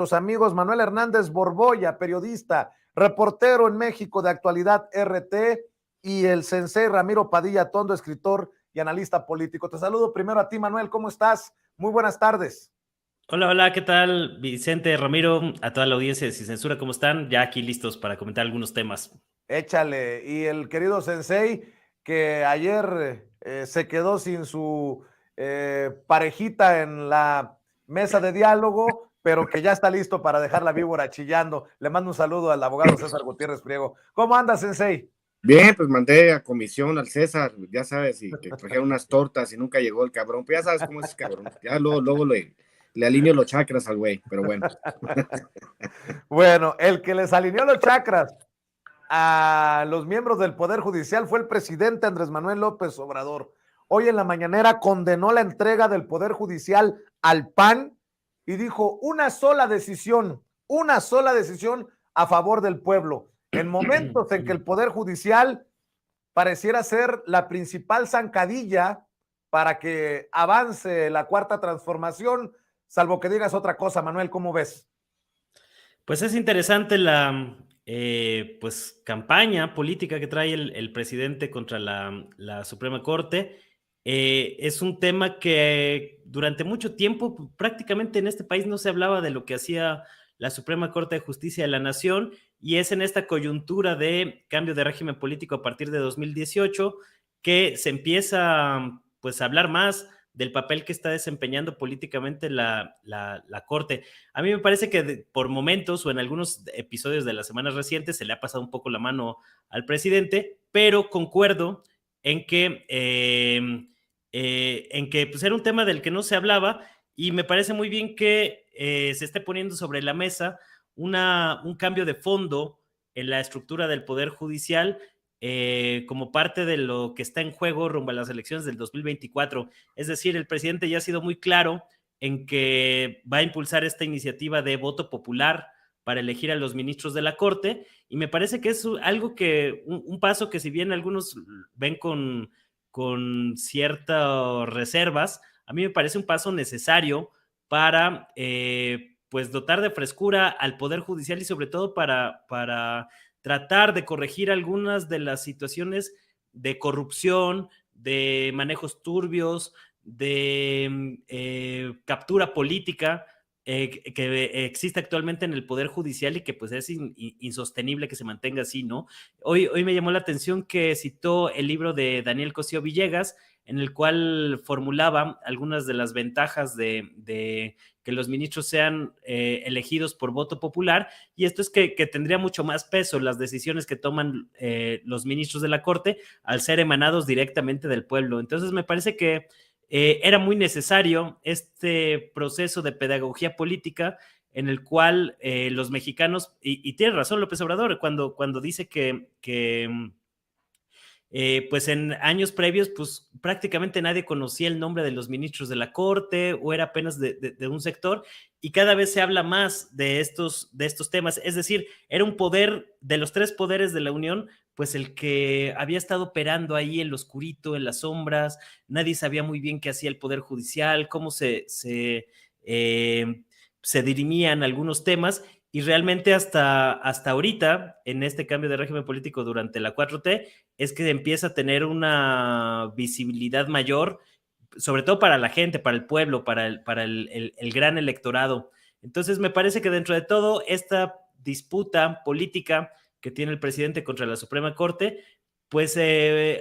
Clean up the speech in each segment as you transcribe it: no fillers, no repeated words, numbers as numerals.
Los amigos Manuel Hernández Borboya, periodista, reportero en México de Actualidad RT, y el sensei Ramiro Padilla Tondo, escritor y analista político. Te saludo primero a ti, Manuel, ¿cómo estás? Muy buenas tardes. Hola, ¿qué tal? Vicente, Ramiro, a toda la audiencia de Sin Censura, ¿cómo están? Ya aquí listos para comentar algunos temas. Échale. Y el querido sensei, que ayer se quedó sin su parejita en la mesa de diálogo, pero que ya está listo para dejar la víbora chillando. Le mando un saludo al abogado César Gutiérrez Priego. ¿Cómo anda, sensei? Bien, pues mandé a comisión al César, ya sabes, y que trajeron unas tortas y nunca llegó el cabrón. Pues ya sabes cómo es ese cabrón. Ya luego le alineo los chakras al güey, pero bueno. Bueno, el que les alineó los chakras a los miembros del Poder Judicial fue el presidente Andrés Manuel López Obrador. Hoy en la mañanera condenó la entrega del Poder Judicial al PAN y dijo una sola decisión a favor del pueblo. En momentos en que el Poder Judicial pareciera ser la principal zancadilla para que avance la cuarta transformación, salvo que digas otra cosa, Manuel, ¿cómo ves? Pues es interesante la pues, campaña política que trae el presidente contra la Suprema Corte. Es un tema que durante mucho tiempo prácticamente en este país no se hablaba de lo que hacía la Suprema Corte de Justicia de la Nación, y es en esta coyuntura de cambio de régimen político a partir de 2018 que se empieza pues a hablar más del papel que está desempeñando políticamente la Corte. A mí me parece que por momentos o en algunos episodios de las semanas recientes se le ha pasado un poco la mano al presidente, pero concuerdo en que, pues era un tema del que no se hablaba, y me parece muy bien que se esté poniendo sobre la mesa un cambio de fondo en la estructura del Poder Judicial, como parte de lo que está en juego rumbo a las elecciones del 2024. Es decir, el presidente ya ha sido muy claro en que va a impulsar esta iniciativa de voto popular para elegir a los ministros de la Corte, y me parece que es algo que, un paso que si bien algunos ven con ciertas reservas, a mí me parece un paso necesario para pues dotar de frescura al Poder Judicial, y sobre todo para tratar de corregir algunas de las situaciones de corrupción, de manejos turbios, de captura política que existe actualmente en el Poder Judicial, y que pues es insostenible que se mantenga así, ¿no? Hoy me llamó la atención que citó el libro de Daniel Cosío Villegas, en el cual formulaba algunas de las ventajas de que los ministros sean elegidos por voto popular, y esto es que tendría mucho más peso las decisiones que toman los ministros de la Corte al ser emanados directamente del pueblo. Entonces me parece que era muy necesario este proceso de pedagogía política en el cual los mexicanos, y tiene razón López Obrador cuando dice que pues en años previos, pues prácticamente nadie conocía el nombre de los ministros de la Corte, o era apenas de un sector, y cada vez se habla más de estos temas. Es decir, era un poder de los tres poderes de la Unión, pues el que había estado operando ahí en lo oscurito, en las sombras. Nadie sabía muy bien qué hacía el Poder Judicial, cómo se dirimían algunos temas, y realmente hasta ahorita, en este cambio de régimen político durante la 4T, es que empieza a tener una visibilidad mayor, sobre todo para la gente, para el pueblo, para el gran electorado. Entonces me parece que dentro de todo esta disputa política que tiene el presidente contra la Suprema Corte, pues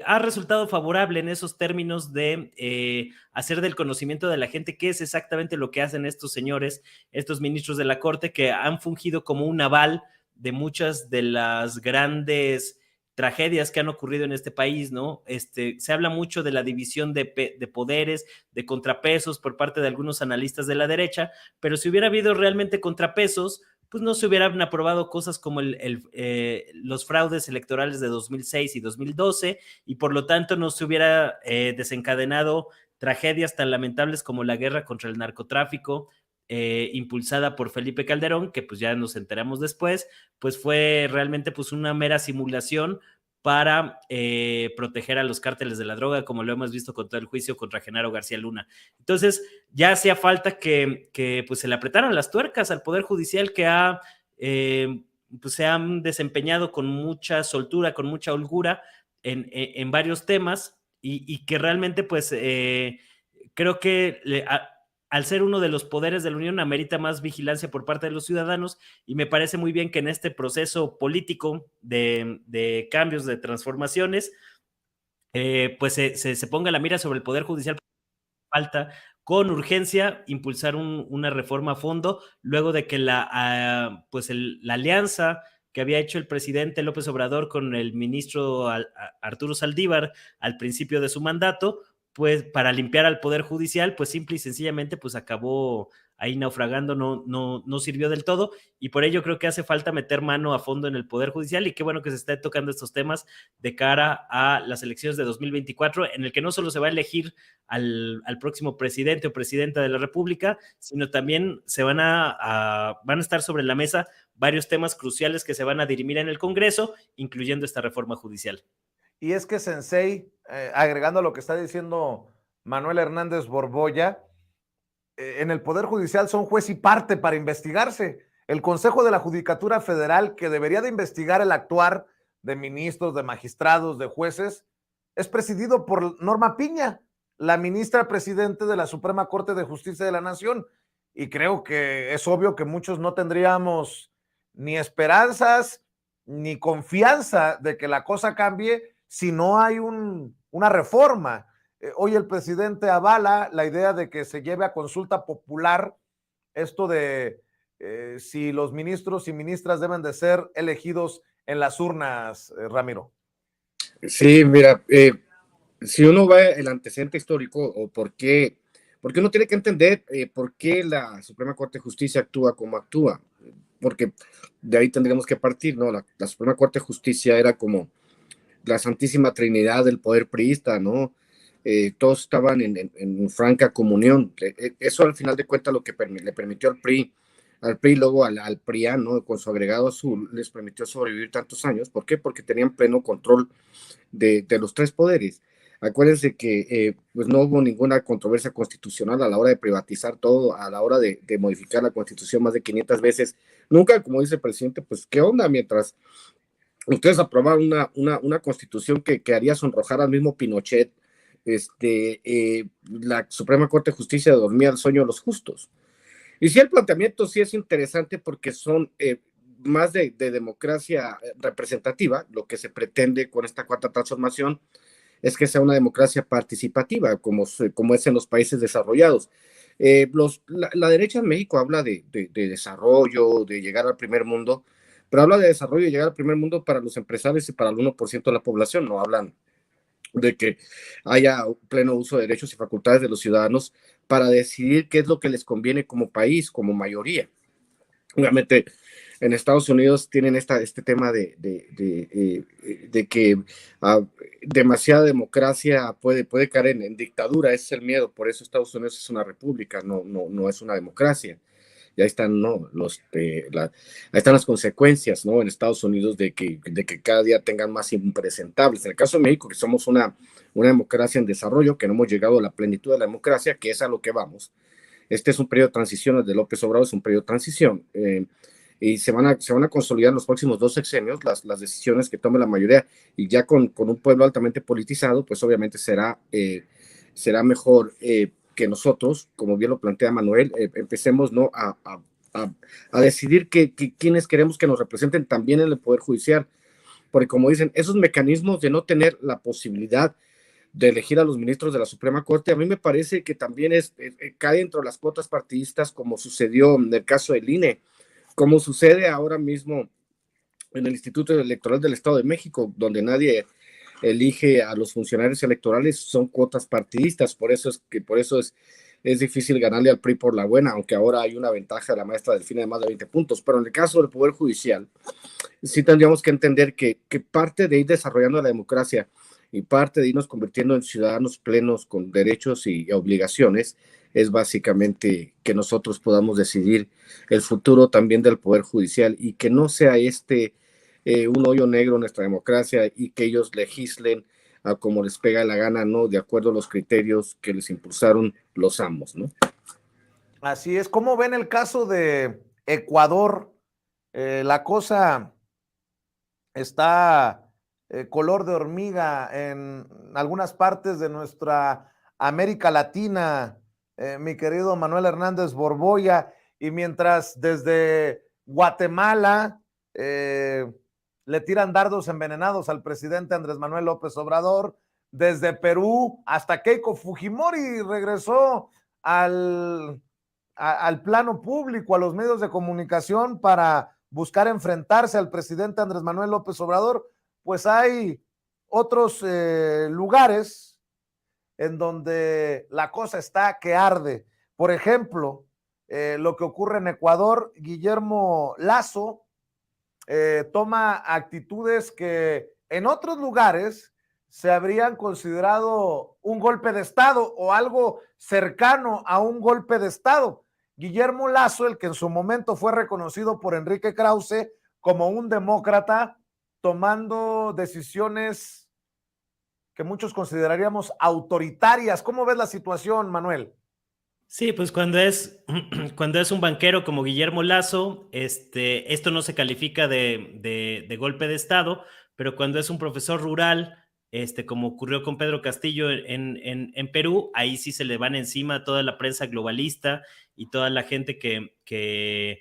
ha resultado favorable en esos términos de hacer del conocimiento de la gente qué es exactamente lo que hacen estos señores, estos ministros de la Corte, que han fungido como un aval de muchas de las grandes tragedias que han ocurrido en este país, ¿no? Se habla mucho de la división de poderes, de contrapesos por parte de algunos analistas de la derecha, pero si hubiera habido realmente contrapesos, pues no se hubieran aprobado cosas como los fraudes electorales de 2006 y 2012, y por lo tanto no se hubiera desencadenado tragedias tan lamentables como la guerra contra el narcotráfico, impulsada por Felipe Calderón, que pues ya nos enteramos después, pues fue realmente pues una mera simulación para proteger a los cárteles de la droga, como lo hemos visto con todo el juicio contra Genaro García Luna. Entonces, ya hacía falta que pues, se le apretaran las tuercas al Poder Judicial, que pues, se han desempeñado con mucha soltura, con mucha holgura en varios temas, y que realmente, pues, creo que al ser uno de los poderes de la Unión, amerita más vigilancia por parte de los ciudadanos, y me parece muy bien que en este proceso político de cambios, de transformaciones, pues se ponga la mira sobre el Poder Judicial. Falta con urgencia impulsar una reforma a fondo, luego de que pues la alianza que había hecho el presidente López Obrador con el ministro Arturo Saldívar al principio de su mandato, pues para limpiar al Poder Judicial, pues simple y sencillamente pues acabó ahí naufragando, no sirvió del todo, y por ello creo que hace falta meter mano a fondo en el Poder Judicial, y qué bueno que se esté tocando estos temas de cara a las elecciones de 2024, en el que no solo se va a elegir al próximo presidente o presidenta de la República, sino también van a estar sobre la mesa varios temas cruciales que se van a dirimir en el Congreso, incluyendo esta reforma judicial. Y es que, Sensei, agregando a lo que está diciendo Manuel Hernández Borbolla, en el Poder Judicial son juez y parte para investigarse. El Consejo de la Judicatura Federal, que debería de investigar el actuar de ministros, de magistrados, de jueces, es presidido por Norma Piña, la ministra presidente de la Suprema Corte de Justicia de la Nación. Y creo que es obvio que muchos no tendríamos ni esperanzas ni confianza de que la cosa cambie si no hay una reforma. Hoy el presidente avala la idea de que se lleve a consulta popular esto de si los ministros y ministras deben de ser elegidos en las urnas, Ramiro. Sí, mira, si uno va el antecedente histórico o porque uno tiene que entender por qué la Suprema Corte de Justicia actúa como actúa, porque de ahí tendríamos que partir, ¿no? La Suprema Corte de Justicia era como la Santísima Trinidad del poder priista, ¿no? Todos estaban en franca comunión. Eso al final de cuentas lo que le permitió al PRI luego al PRIAN, ¿no? Con su agregado azul, les permitió sobrevivir tantos años. ¿Por qué? Porque tenían pleno control de los tres poderes. Acuérdense que pues no hubo ninguna controversia constitucional a la hora de privatizar todo, a la hora de modificar la Constitución más de 500 veces. Nunca, como dice el presidente, pues ¿qué onda? Mientras ustedes aprobaron una Constitución que haría sonrojar al mismo Pinochet, la Suprema Corte de Justicia dormía el sueño de los justos. Y sí, el planteamiento sí es interesante porque son más de democracia representativa. Lo que se pretende con esta cuarta transformación es que sea una democracia participativa, como es en los países desarrollados. La derecha en México habla de desarrollo, de llegar al primer mundo, pero habla de desarrollo y llegar al primer mundo para los empresarios y para el 1% de la población. No hablan de que haya pleno uso de derechos y facultades de los ciudadanos para decidir qué es lo que les conviene como país, como mayoría. Obviamente, en Estados Unidos tienen este tema de que demasiada democracia puede caer en dictadura. Ese es el miedo. Por eso Estados Unidos es una república, no es una democracia. Y ahí están, ahí están las consecuencias, ¿no? En Estados Unidos de que cada día tengan más impresentables. En el caso de México, que somos una democracia en desarrollo, que no hemos llegado a la plenitud de la democracia, que es a lo que vamos. Este es un periodo de transición, desde López Obrador es un periodo de transición. Y se van a consolidar en los próximos 2 sexenios las decisiones que tome la mayoría, y ya con un pueblo altamente politizado, pues obviamente será mejor que nosotros, como bien lo plantea Manuel, empecemos, ¿no? a decidir quiénes queremos que nos representen también en el Poder Judicial, porque como dicen, esos mecanismos de no tener la posibilidad de elegir a los ministros de la Suprema Corte, a mí me parece que también cae dentro de las cuotas partidistas, como sucedió en el caso del INE, como sucede ahora mismo en el Instituto Electoral del Estado de México, donde nadie elige a los funcionarios electorales, son cuotas partidistas. Por eso es difícil ganarle al PRI por la buena, aunque ahora hay una ventaja de la maestra Delfina de más de 20 puntos. Pero en el caso del Poder Judicial, sí tendríamos que entender que parte de ir desarrollando la democracia y parte de irnos convirtiendo en ciudadanos plenos con derechos y obligaciones es básicamente que nosotros podamos decidir el futuro también del Poder Judicial, y que no sea un hoyo negro en nuestra democracia y que ellos legislen a como les pega la gana, ¿no? De acuerdo a los criterios que les impulsaron los amos, ¿no? Así es. ¿Cómo ven el caso de Ecuador? La cosa está color de hormiga en algunas partes de nuestra América Latina, mi querido Manuel Hernández Borboya, y mientras desde Guatemala le tiran dardos envenenados al presidente Andrés Manuel López Obrador, desde Perú hasta Keiko Fujimori regresó al plano público, a los medios de comunicación para buscar enfrentarse al presidente Andrés Manuel López Obrador, pues hay otros lugares en donde la cosa está que arde. Por ejemplo, lo que ocurre en Ecuador, Guillermo Lasso toma actitudes que en otros lugares se habrían considerado un golpe de Estado o algo cercano a un golpe de Estado. Guillermo Lasso, el que en su momento fue reconocido por Enrique Krause como un demócrata, tomando decisiones que muchos consideraríamos autoritarias. ¿Cómo ves la situación, Manuel? Sí, pues cuando es un banquero como Guillermo Lasso, esto no se califica de golpe de Estado, pero cuando es un profesor rural, como ocurrió con Pedro Castillo en Perú, ahí sí se le van encima toda la prensa globalista y toda la gente que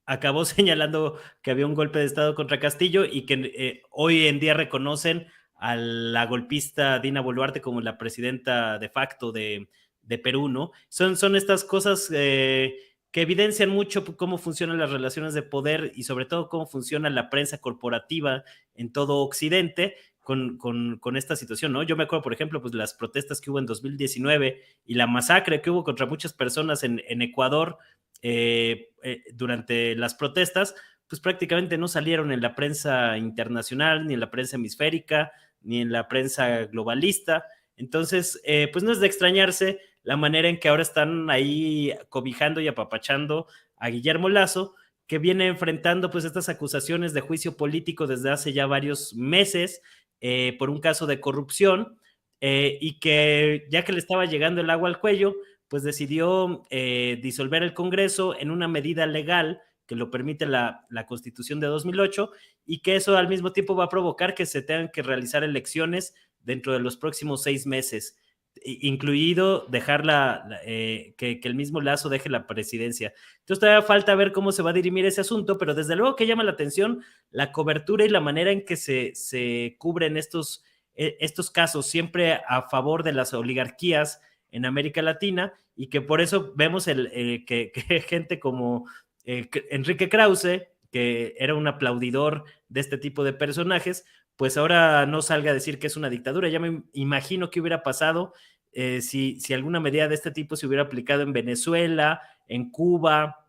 acabó señalando que había un golpe de Estado contra Castillo y que hoy en día reconocen a la golpista Dina Boluarte como la presidenta de facto de Perú, ¿no? Son estas cosas que evidencian mucho cómo funcionan las relaciones de poder y sobre todo cómo funciona la prensa corporativa en todo Occidente con esta situación, ¿no? Yo me acuerdo, por ejemplo, pues las protestas que hubo en 2019 y la masacre que hubo contra muchas personas en Ecuador durante las protestas, pues prácticamente no salieron en la prensa internacional, ni en la prensa hemisférica, ni en la prensa globalista. Entonces, pues no es de extrañarse la manera en que ahora están ahí cobijando y apapachando a Guillermo Lasso, que viene enfrentando pues estas acusaciones de juicio político desde hace ya varios meses por un caso de corrupción y que ya que le estaba llegando el agua al cuello, pues decidió disolver el Congreso en una medida legal que lo permite la Constitución de 2008 y que eso al mismo tiempo va a provocar que se tengan que realizar elecciones dentro de los próximos 6 meses, incluido dejar que el mismo Lasso deje la presidencia. Entonces todavía falta ver cómo se va a dirimir ese asunto, pero desde luego que llama la atención la cobertura y la manera en que se cubren estos casos, siempre a favor de las oligarquías en América Latina, y que por eso vemos que gente como Enrique Krause, que era un aplaudidor de este tipo de personajes, pues ahora no salga a decir que es una dictadura. Ya me imagino qué hubiera pasado si alguna medida de este tipo se hubiera aplicado en Venezuela, en Cuba,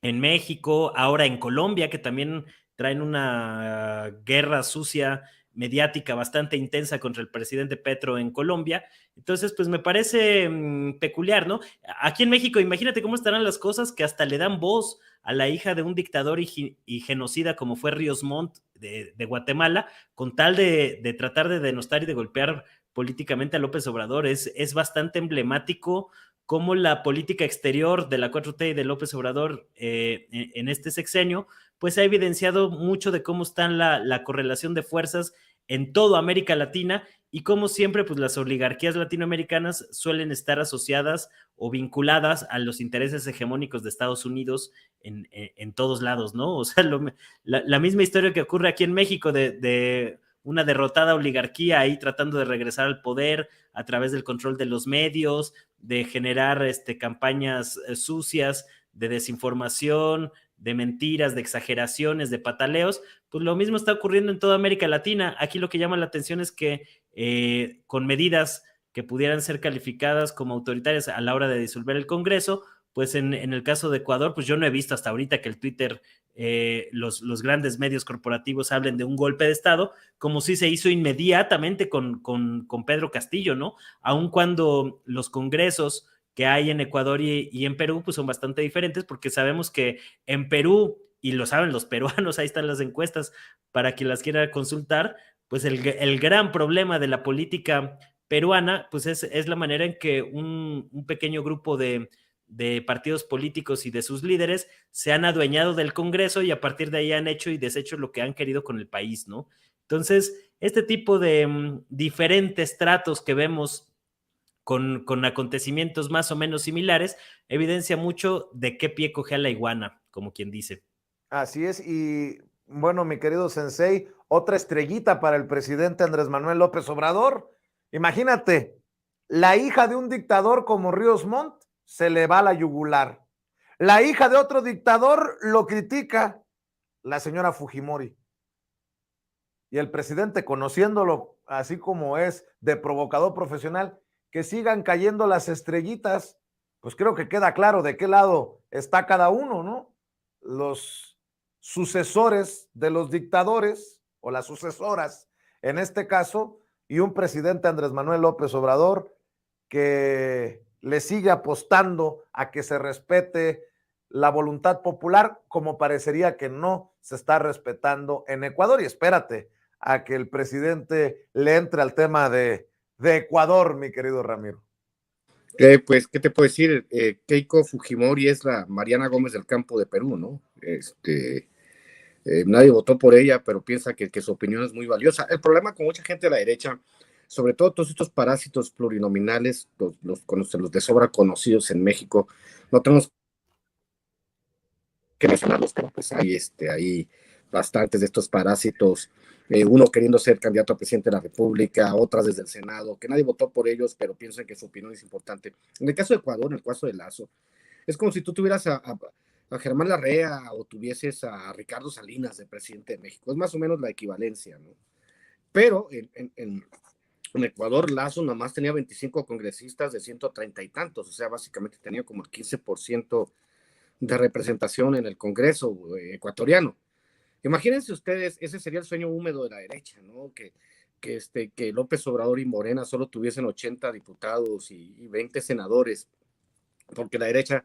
en México, ahora en Colombia, que también traen una guerra sucia mediática bastante intensa contra el presidente Petro en Colombia. Entonces, pues me parece peculiar, ¿no? Aquí en México, imagínate cómo estarán las cosas que hasta le dan voz a la hija de un dictador y genocida como fue Ríos Montt de Guatemala, con tal de tratar de denostar y de golpear políticamente a López Obrador. Es bastante emblemático cómo la política exterior de la 4T y de López Obrador en este sexenio, pues ha evidenciado mucho de cómo está la correlación de fuerzas en toda América Latina y cómo siempre pues las oligarquías latinoamericanas suelen estar asociadas o vinculadas a los intereses hegemónicos de Estados Unidos en todos lados, ¿no? O sea, la misma historia que ocurre aquí en México de una derrotada oligarquía ahí tratando de regresar al poder a través del control de los medios, de generar campañas sucias de desinformación, de mentiras, de exageraciones, de pataleos, pues lo mismo está ocurriendo en toda América Latina. Aquí lo que llama la atención es que con medidas que pudieran ser calificadas como autoritarias a la hora de disolver el Congreso, pues en el caso de Ecuador, pues yo no he visto hasta ahorita que el Twitter, los grandes medios corporativos hablen de un golpe de Estado, como si se hizo inmediatamente con Pedro Castillo, ¿no? Aun cuando los congresos que hay en Ecuador y en Perú, pues son bastante diferentes, porque sabemos que en Perú y lo saben los peruanos, ahí están las encuestas para quien las quiera consultar, pues el gran problema de la política peruana, pues es la manera en que un pequeño grupo de partidos políticos y de sus líderes se han adueñado del Congreso y a partir de ahí han hecho y deshecho lo que han querido con el país, ¿no? Entonces, este tipo de diferentes tratos que vemos con acontecimientos más o menos similares, evidencia mucho de qué pie cogea la iguana, como quien dice. Así es, y bueno, mi querido Sensei, otra estrellita para el presidente Andrés Manuel López Obrador. Imagínate, la hija de un dictador como Ríos Montt se le va a la yugular. La hija de otro dictador lo critica, la señora Fujimori. Y el presidente, conociéndolo así como es de provocador profesional, que sigan cayendo las estrellitas, pues creo que queda claro de qué lado está cada uno, ¿no? Los sucesores de los dictadores o las sucesoras en este caso, y un presidente Andrés Manuel López Obrador que le sigue apostando a que se respete la voluntad popular, como parecería que no se está respetando en Ecuador. Y espérate a que el presidente le entre al tema de Ecuador, mi querido Ramiro. Pues, ¿qué te puedo decir? Keiko Fujimori es la Mariana Gómez del Campo de Perú, ¿no? Nadie votó por ella, pero piensa que su opinión es muy valiosa. El problema con mucha gente de la derecha, sobre todo todos estos parásitos plurinominales, los de sobra conocidos en México, no tenemos que mencionarlos, pero pues hay bastantes de estos parásitos, uno queriendo ser candidato a presidente de la República, otras desde el Senado, que nadie votó por ellos, pero piensan que su opinión es importante. En el caso de Ecuador, en el caso de Lazo, es como si tú tuvieras a Germán Larrea o tuvieses a Ricardo Salinas de presidente de México. Es más o menos la equivalencia, ¿no? Pero en Ecuador, Lazo nada más tenía 25 congresistas de 130 y tantos, o sea, básicamente tenía como el 15% de representación en el Congreso ecuatoriano. Imagínense ustedes, ese sería el sueño húmedo de la derecha, ¿no? Que López Obrador y Morena solo tuviesen 80 diputados y 20 senadores, porque la derecha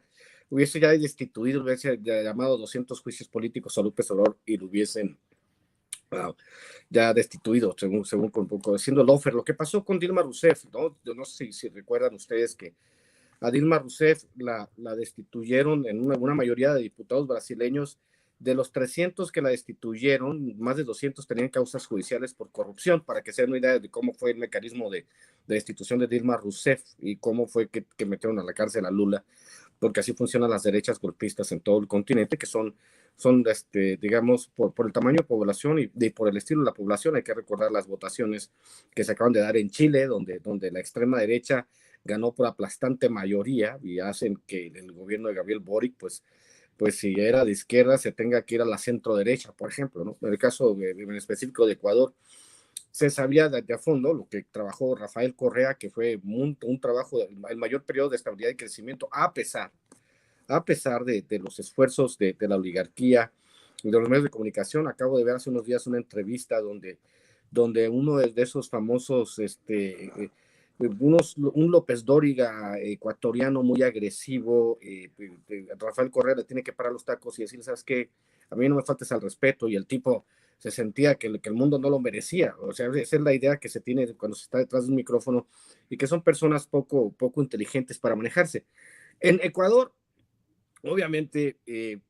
hubiese ya destituido, hubiese llamado 200 juicios políticos a López Obrador y lo hubiesen ya destituido, según siendo Lofer. Lo que pasó con Dilma Rousseff, ¿no? Yo no sé si recuerdan ustedes que a Dilma Rousseff la destituyeron en una mayoría de diputados brasileños. De los 300 que la destituyeron, más de 200 tenían causas judiciales por corrupción, para que se den una idea de cómo fue el mecanismo de destitución de Dilma Rousseff y cómo fue que metieron a la cárcel a Lula, porque así funcionan las derechas golpistas en todo el continente, que son digamos, por el tamaño de población y por el estilo de la población. Hay que recordar las votaciones que se acaban de dar en Chile, donde la extrema derecha ganó por aplastante mayoría y hacen que el gobierno de Gabriel Boric, pues si era de izquierda, se tenga que ir a la centro derecha, por ejemplo, ¿no? En el caso en específico de Ecuador, se sabía de a fondo lo que trabajó Rafael Correa, que fue un trabajo, el mayor periodo de estabilidad y crecimiento, a pesar de los esfuerzos de la oligarquía y de los medios de comunicación. Acabo de ver hace unos días una entrevista donde uno de esos famosos, un López Dóriga ecuatoriano muy agresivo, Rafael Correa le tiene que parar los tacos y decirle, ¿sabes qué? A mí no me faltes al respeto, y el tipo se sentía que el mundo no lo merecía. O sea, esa es la idea que se tiene cuando se está detrás de un micrófono, y que son personas poco inteligentes para manejarse. En Ecuador, obviamente,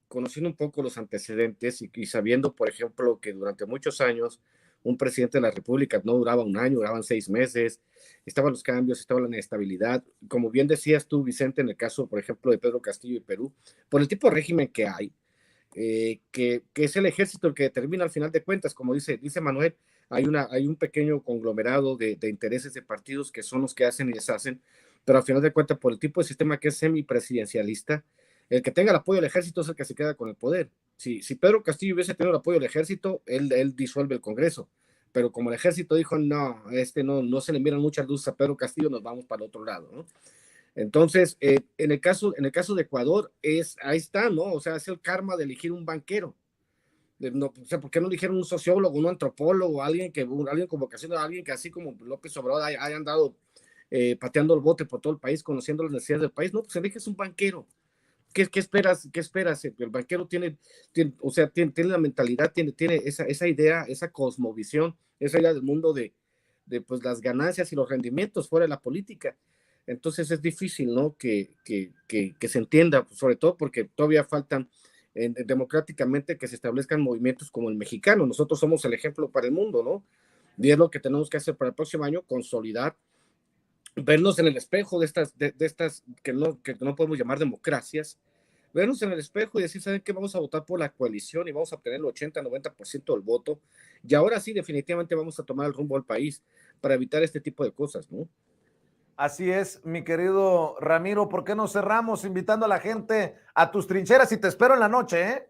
conociendo un poco los antecedentes y sabiendo, por ejemplo, que durante muchos años un presidente de la República no duraba un año, duraban 6 meses, estaban los cambios, estaba la inestabilidad. Como bien decías tú, Vicente, en el caso, por ejemplo, de Pedro Castillo y Perú, por el tipo de régimen que hay, que es el ejército el que determina al final de cuentas, como dice Manuel, hay un pequeño conglomerado de intereses de partidos que son los que hacen y deshacen, pero al final de cuentas, por el tipo de sistema que es semipresidencialista, el que tenga el apoyo del ejército es el que se queda con el poder. Si Pedro Castillo hubiese tenido el apoyo del ejército, él disuelve el Congreso, pero como el ejército dijo, no, no se le miran muchas luces a Pedro Castillo, nos vamos para el otro lado, ¿no? Entonces, en el caso de Ecuador, ahí está, ¿no? O sea, es el karma de elegir un banquero. No, o sea, ¿por qué no eligieron un sociólogo, un antropólogo, alguien con vocación, alguien que así como López Obrador haya andado pateando el bote por todo el país, conociendo las necesidades del país? No, pues eliges un banquero. ¿Qué esperas? ¿Qué esperas? El banquero tiene la mentalidad, tiene esa idea, esa cosmovisión, esa idea del mundo de pues las ganancias y los rendimientos fuera de la política. Entonces es difícil, ¿no? Que se entienda, sobre todo porque todavía faltan democráticamente que se establezcan movimientos como el mexicano. Nosotros somos el ejemplo para el mundo, ¿no? Y es lo que tenemos que hacer para el próximo año, consolidar, vernos en el espejo de estas que no podemos llamar democracias, vernos en el espejo y decir, ¿saben qué? Vamos a votar por la coalición y vamos a obtener el 80-90% del voto. Y ahora sí, definitivamente vamos a tomar el rumbo al país para evitar este tipo de cosas, ¿no? Así es, mi querido Ramiro. ¿Por qué no cerramos invitando a la gente a tus trincheras? Y te espero en la noche, ¿eh?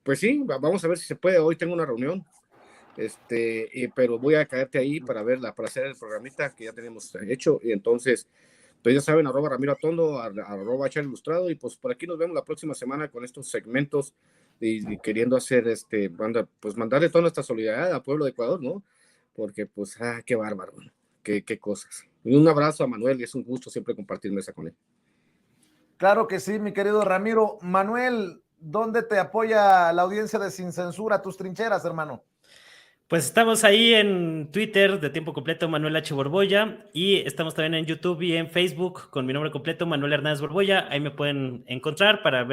Pues sí, vamos a ver si se puede. Hoy tengo una reunión, pero voy a caerte ahí para hacer el programita que ya tenemos hecho. Y entonces, pues ya saben, @Ramiro Atondo, @Char Ilustrado, y pues por aquí nos vemos la próxima semana con estos segmentos y queriendo hacer mandarle toda nuestra solidaridad al pueblo de Ecuador, ¿no? Porque pues, qué bárbaro, qué cosas. Y un abrazo a Manuel, y es un gusto siempre compartir mesa con él. Claro que sí, mi querido Ramiro. Manuel, ¿dónde te apoya la audiencia de Sin Censura, tus trincheras, hermano? Pues estamos ahí en Twitter de tiempo completo, Manuel H. Borbolla, y estamos también en YouTube y en Facebook con mi nombre completo, Manuel Hernández Borbolla. Ahí me pueden encontrar para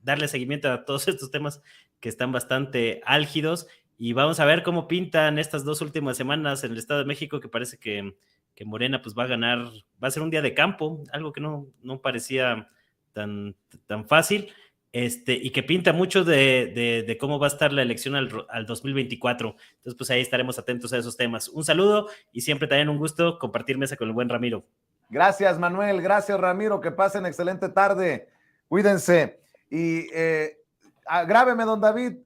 darle seguimiento a todos estos temas que están bastante álgidos, y vamos a ver cómo pintan estas 2 últimas semanas en el Estado de México, que parece que Morena pues va a ganar, va a ser un día de campo, algo que no parecía tan fácil. Y que pinta mucho de cómo va a estar la elección al 2024. Entonces, pues ahí estaremos atentos a esos temas. Un saludo y siempre también un gusto compartir mesa con el buen Ramiro. Gracias, Manuel. Gracias, Ramiro. Que pasen excelente tarde. Cuídense. Y grábeme, don David.